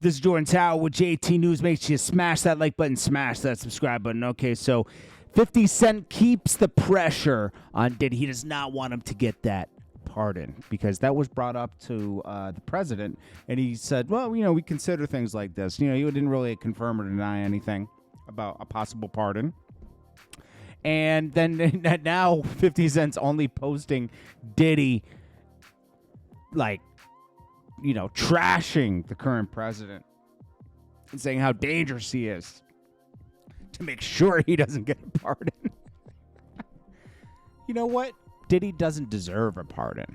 This is Jordan Tower with JT News. Make sure you smash that like button, smash that subscribe button. Okay, so 50 Cent keeps the pressure on Diddy. He does not want him to get that pardon because that was brought up to the president, and he said, well, you know, we consider things like this. You know, he didn't really confirm or deny anything about a possible pardon. And then now 50 Cent's only posting Diddy, like, you know, trashing the current president and saying how dangerous he is to make sure he doesn't get a pardon. You know what? Diddy doesn't deserve a pardon,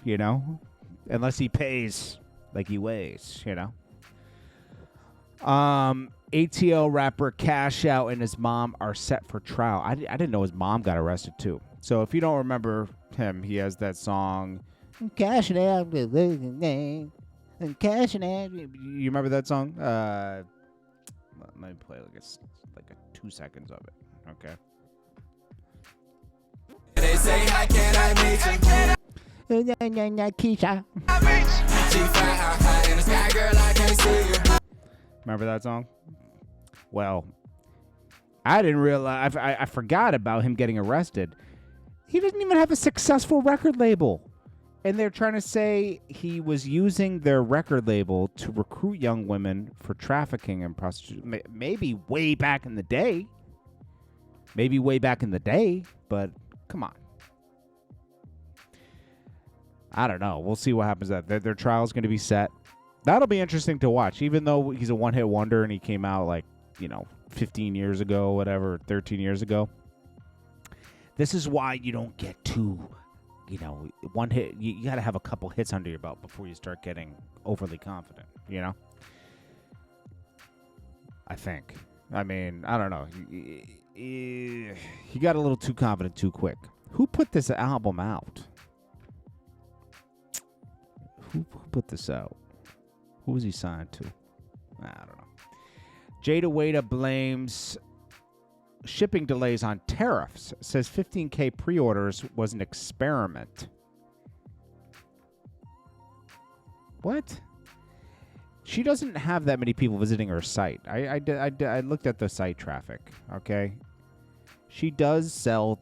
you know, unless he pays like he weighs, you know. ATL rapper Cash Out and his mom are set for trial. I didn't know his mom got arrested too. So if you don't remember him, he has that song, Cash Out, Cash Out. You remember that song? Let me play like 2 seconds of it. Okay. They say, how can I meet you? Keyshia. Remember that song? Well, I didn't realize. I forgot about him getting arrested. He doesn't even have a successful record label. And they're trying to say he was using their record label to recruit young women for trafficking and prostitution. Maybe way back in the day. But come on. I don't know. We'll see what happens. Their trial's going to be set. That'll be interesting to watch. Even though he's a one-hit wonder and he came out like, 15 years ago, whatever, 13 years ago. This is why you don't get too... one hit, you got to have a couple hits under your belt before you start getting overly confident, I think. I mean, I don't know. He got a little too confident too quick. Who put this album out? Who put this out? Who was he signed to? I don't know. Jayda Wayda blames shipping delays on tariffs, says 15K pre-orders was an experiment. What? She doesn't have that many people visiting her site. I looked at the site traffic, okay? She does sell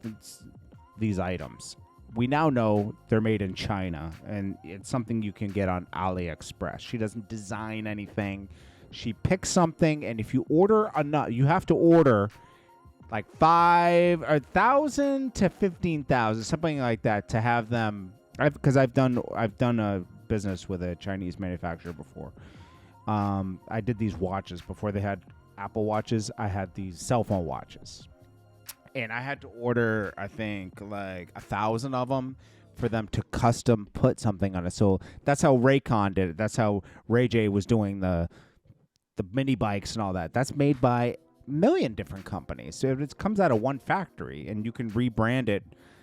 these items. We now know they're made in China, and it's something you can get on AliExpress. She doesn't design anything. She picks something, and if you order enough, you have to order like 5,000 to 15,000, something like that, to have them. Because I've done a business with a Chinese manufacturer before. I did these watches before they had Apple watches. I had these cell phone watches, and I had to order, I think, like 1,000 of them for them to custom put something on it. So that's how Raycon did it. That's how Ray J was doing the mini bikes and all that. That's made by a million different companies. So it comes out of one factory, and you can rebrand it.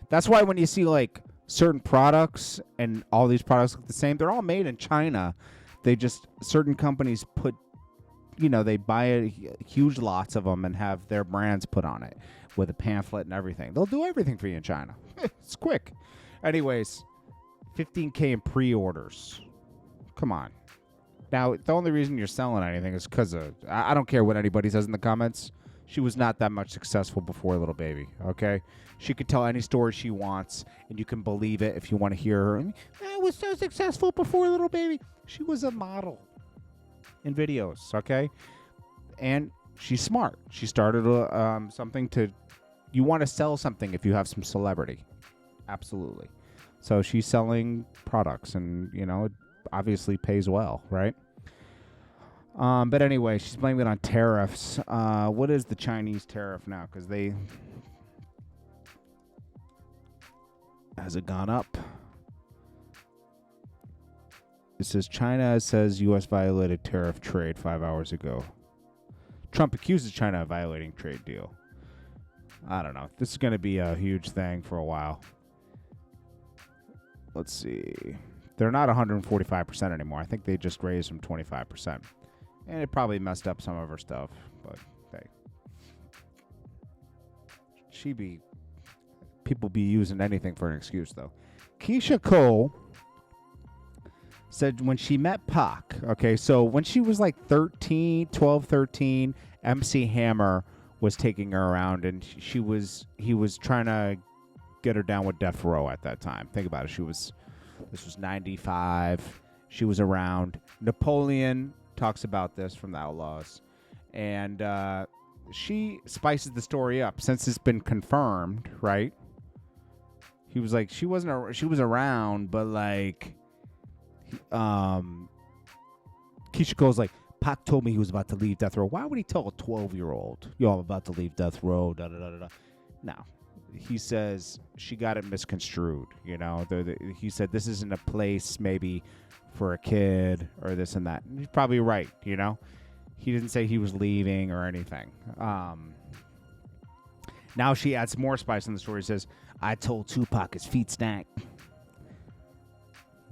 That's why when you see like certain products and all these products look the same, they're all made in China. They just, certain companies put, they buy huge lots of them and have their brands put on it with a pamphlet and everything. They'll do everything for you in China. It's quick. Anyways, 15K in pre-orders. Come on. Now, the only reason you're selling anything is because of, I don't care what anybody says in the comments. She was not that much successful before Little Baby, okay? She could tell any story she wants, and you can believe it if you want to hear her. I was so successful before Little Baby. She was a model in videos, okay? And she's smart. She started something to, you want to sell something if you have some celebrity. Absolutely. So she's selling products, and, it obviously pays well, right? But anyway, she's blaming it on tariffs. What is the Chinese tariff now? Because has it gone up? It says China says U.S. violated tariff trade 5 hours ago. Trump accuses China of violating trade deal. I don't know. This is going to be a huge thing for a while. Let's see. They're not 145% anymore. I think they just raised them 25%. And it probably messed up some of her stuff. But, hey. People be using anything for an excuse, though. Keyshia Cole said when she met Pac, okay, so when she was like 12, 13, MC Hammer was taking her around, and he was trying to get her down with Death Row at that time. Think about it. This was 95. She was around. Napoleon talks about this from the Outlaws, and she spices the story up since it's been confirmed, right? He was like, she was around, but like, Keyshia Cole's like, Pac told me he was about to leave Death Row. Why would he tell a 12-year-old, yo, I'm about to leave Death Row, da da da da da? No. He says she got it misconstrued, you know. He said this isn't a place maybe for a kid or this and that. And he's probably right, you know. He didn't say he was leaving or anything. Now she adds more spice in the story. Says, I told Tupac his feet stank.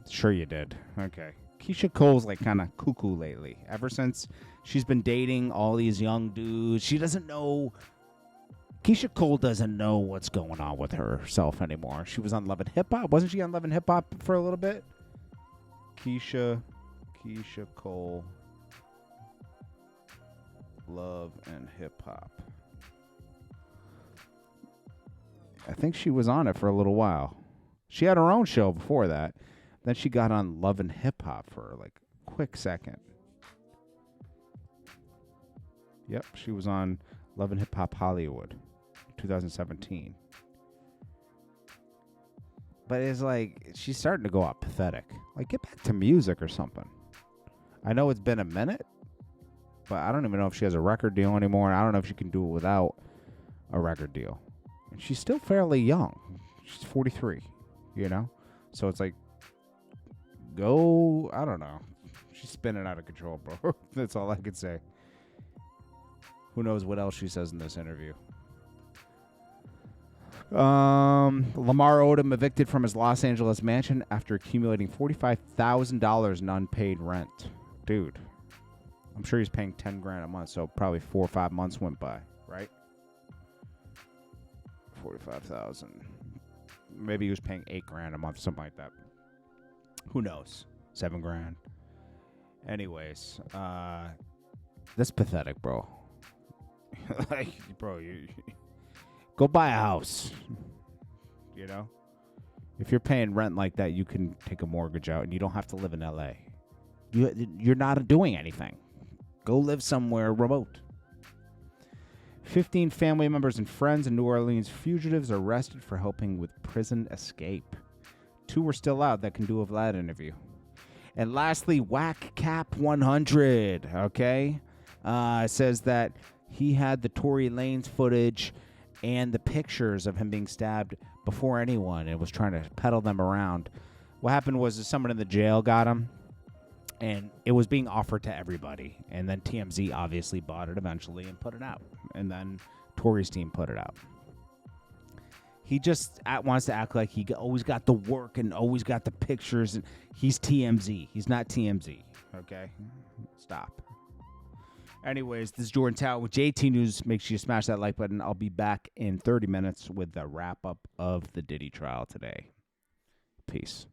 Sure you did. Okay. Keyshia Cole's like kind of cuckoo lately. Ever since she's been dating all these young dudes, she doesn't know. Keyshia Cole doesn't know what's going on with herself anymore. She was on Love and Hip Hop. Wasn't she on Love and Hip Hop for a little bit? Keyshia Cole, Love and Hip Hop. I think she was on it for a little while. She had her own show before that. Then she got on Love and Hip Hop for like a quick second. Yep, she was on Love and Hip Hop Hollywood, 2017. But it's like, she's starting to go out pathetic. Like, get back to music or something. I know it's been a minute, but I don't even know if she has a record deal anymore. I don't know if she can do it without a record deal. And she's still fairly young. She's 43, you know? So it's like, go, I don't know. She's spinning out of control, bro. That's all I could say. Who knows what else she says in this interview. Lamar Odom evicted from his Los Angeles mansion after accumulating $45,000 in unpaid rent. Dude, I'm sure he's paying $10,000 a month, so probably 4 or 5 months went by, right? 45,000. Maybe he was paying $8,000 a month, something like that. Who knows? $7,000. Anyways, that's pathetic, bro. Like, bro, you go buy a house. You know, if you're paying rent like that, you can take a mortgage out, and you don't have to live in LA. You're not doing anything. Go live somewhere remote. 15 family members and friends in New Orleans fugitives arrested for helping with prison escape. 2 are still out that can do a Vlad interview. And lastly, Whack Cap 100, okay? Says that he had the Tory Lanez footage and the pictures of him being stabbed before anyone and was trying to peddle them around. What happened was someone in the jail got him, and it was being offered to everybody. And then TMZ obviously bought it eventually and put it out. And then Tory's team put it out. He just wants to act like he always got the work and always got the pictures. And he's TMZ. He's not TMZ. Okay? Stop. Anyways, this is Jordan Tower with JT News. Make sure you smash that like button. I'll be back in 30 minutes with the wrap-up of the Diddy trial today. Peace.